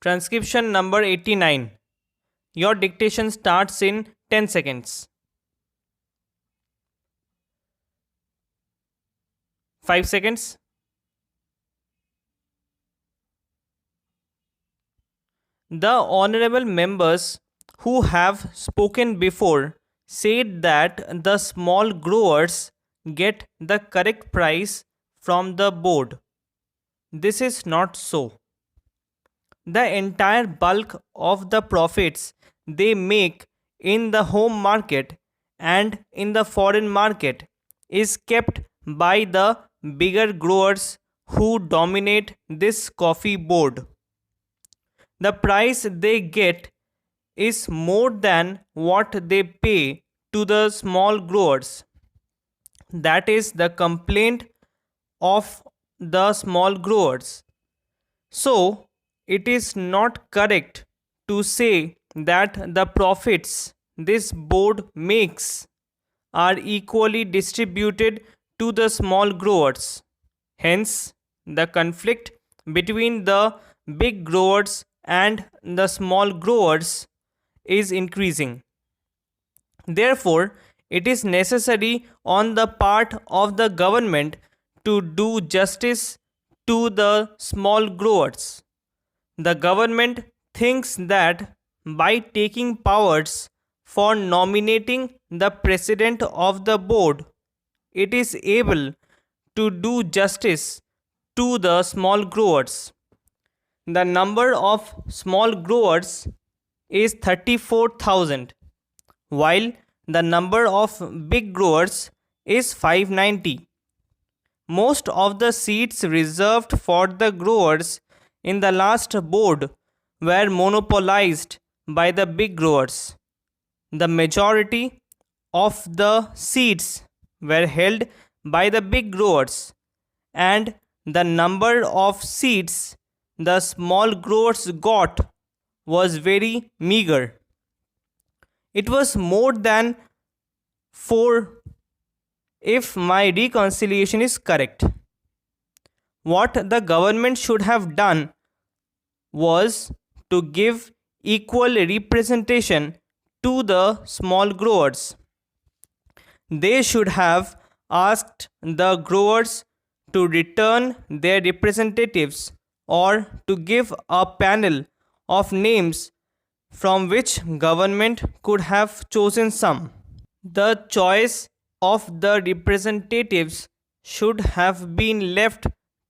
Transcription number 89. Your dictation starts in 10 seconds. 5 seconds. The honorable members who have spoken before said that the small growers get the correct price from the board. This is not so. The entire bulk of the profits they make in the home market and in the foreign market is kept by the bigger growers who dominate this coffee board. The price they get is more than what they pay to the small growers. That is the complaint of the small growers. So, it is not correct to say that the profits this board makes are equally distributed to the small growers. Hence, the conflict between the big growers and the small growers is increasing. Therefore, it is necessary on the part of the government to do justice to the small growers. The government thinks that by taking powers for nominating the president of the board, it is able to do justice to the small growers. The number of small growers is 34,000, while the number of big growers is 590. Most of the seats reserved for the growers in the last board were monopolized by the big growers. The majority of the seats were held by the big growers, and the number of seats the small growers got was very meager. It was more than 4 if my reconciliation is correct. What the government should have done was to give equal representation to the small growers. They should have asked the growers to return their representatives or to give a panel of names from which government could have chosen some. The choice of the representatives should have been left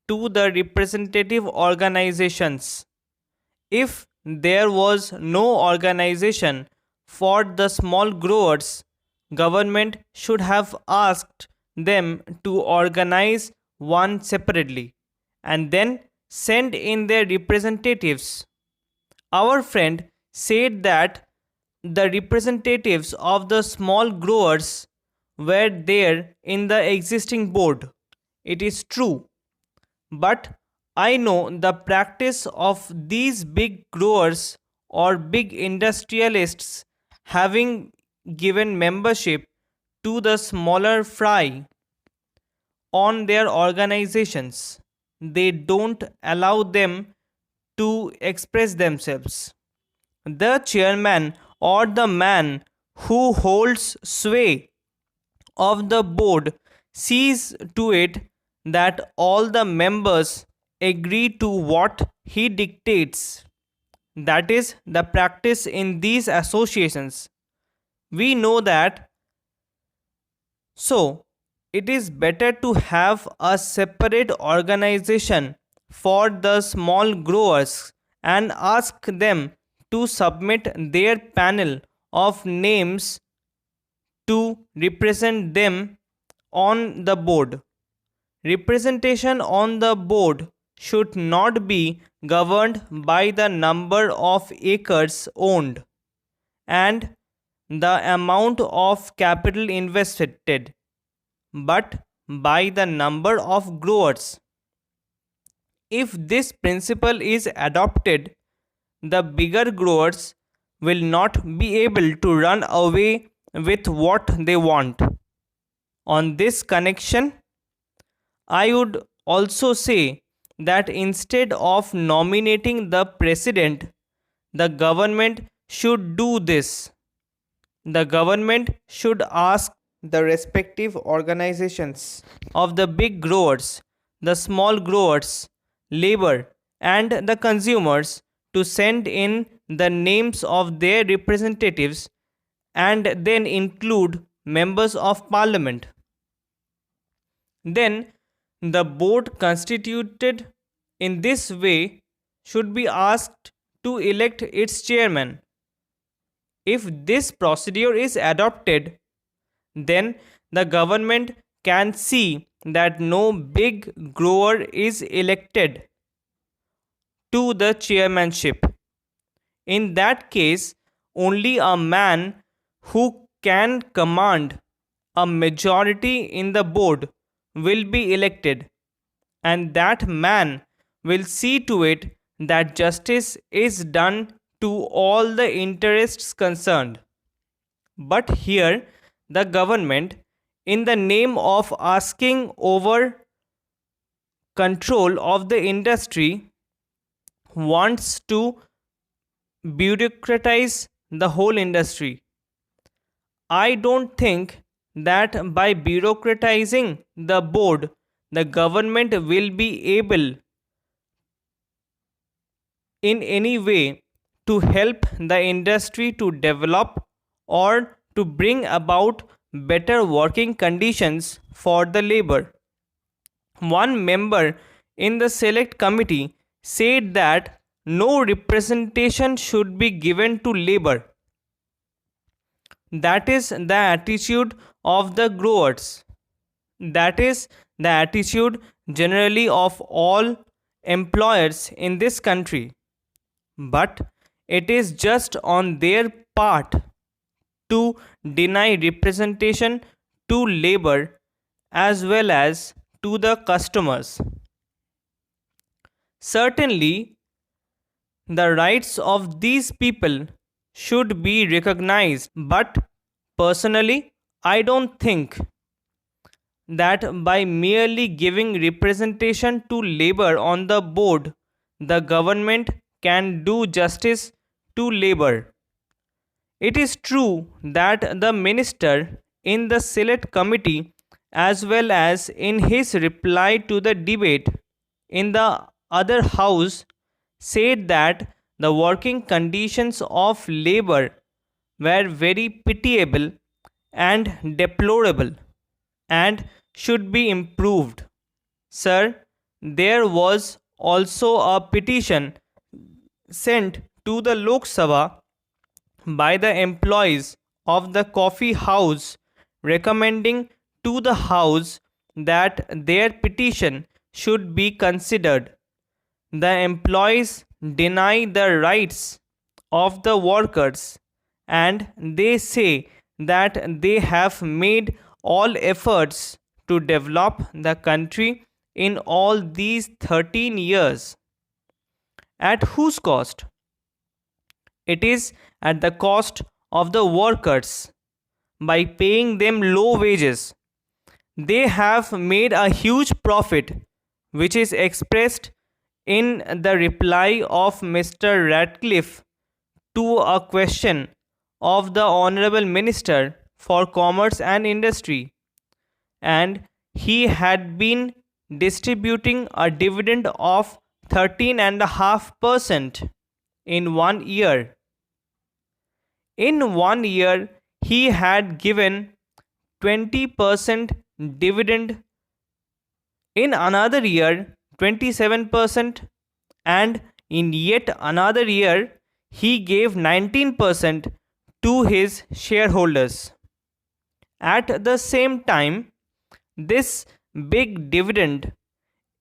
to the representative organizations. If there was no organization for the small growers, government should have asked them to organize one separately and then send in their representatives. Our friend said that the representatives of the small growers were there in the existing board. It is true. But I know the practice of these big growers or big industrialists having given membership to the smaller fry on their organizations. They don't allow them to express themselves. The chairman or the man who holds sway of the board sees to it that all the members agree to what he dictates. That is the practice in these associations. We know that. So, it is better to have a separate organization for the small growers and ask them to submit their panel of names to represent them on the board. Representation on the board should not be governed by the number of acres owned and the amount of capital invested, but by the number of growers. If this principle is adopted, the bigger growers will not be able to run away with what they want. On this connection, I would also say that instead of nominating the president, the government should do this. The government should ask the respective organizations of the big growers, the small growers, labor, and the consumers to send in the names of their representatives and then include members of parliament. Then the board constituted in this way should be asked to elect its chairman. If this procedure is adopted, then the government can see that no big grower is elected to the chairmanship. In that case, only a man who can command a majority in the board will be elected, and that man will see to it that justice is done to all the interests concerned. But here, the government, in the name of asking over control of the industry, wants to bureaucratize the whole industry. I don't think that by bureaucratizing the board, the government will be able in any way to help the industry to develop or to bring about better working conditions for the labor. One member in the select committee said that no representation should be given to labor. That is the attitude of the growers. That is the attitude generally of all employers in this country. But it is just on their part to deny representation to labor as well as to the customers. Certainly, the rights of these people should be recognized, but personally, I don't think that by merely giving representation to labor on the board, the government can do justice to labor. It is true that the minister in the select committee, as well as in his reply to the debate in the other house, said that the working conditions of labor were very pitiable and deplorable and should be improved. Sir, there was also a petition sent to the Lok Sabha by the employees of the coffee house recommending to the house that their petition should be considered. The employees deny the rights of the workers and they say that they have made all efforts to develop the country in all these 13 years. At whose cost? It is at the cost of the workers. By paying them low wages, they have made a huge profit, which is expressed in the reply of Mr. Radcliffe to a question of the Honorable Minister for Commerce and Industry. And he had been distributing a dividend of 13.5% in 1 year. In 1 year, he had given 20% dividend, in another year 27%, and in yet another year he gave 19% to his shareholders. At the same time, this big dividend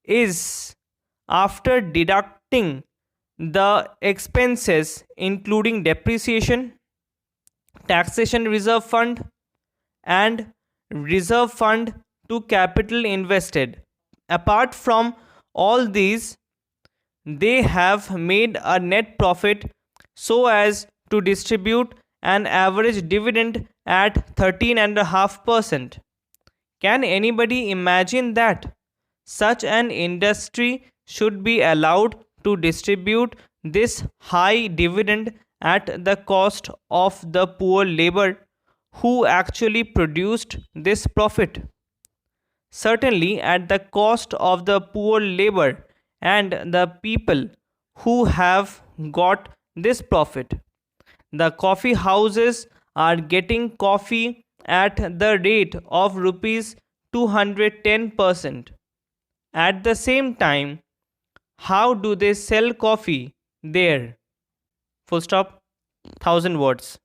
is after deducting the expenses including depreciation, taxation reserve fund, and reserve fund to capital invested. Apart from all these, they have made a net profit so as to distribute an average dividend at 13.5%. Can anybody imagine that such an industry should be allowed to distribute this high dividend at the cost of the poor labor who actually produced this profit. Certainly, at the cost of the poor labor and the people who have got this profit. The coffee houses are getting coffee at the rate of rupees 210%. At the same time, how do they sell coffee there? Full stop. 1000 words.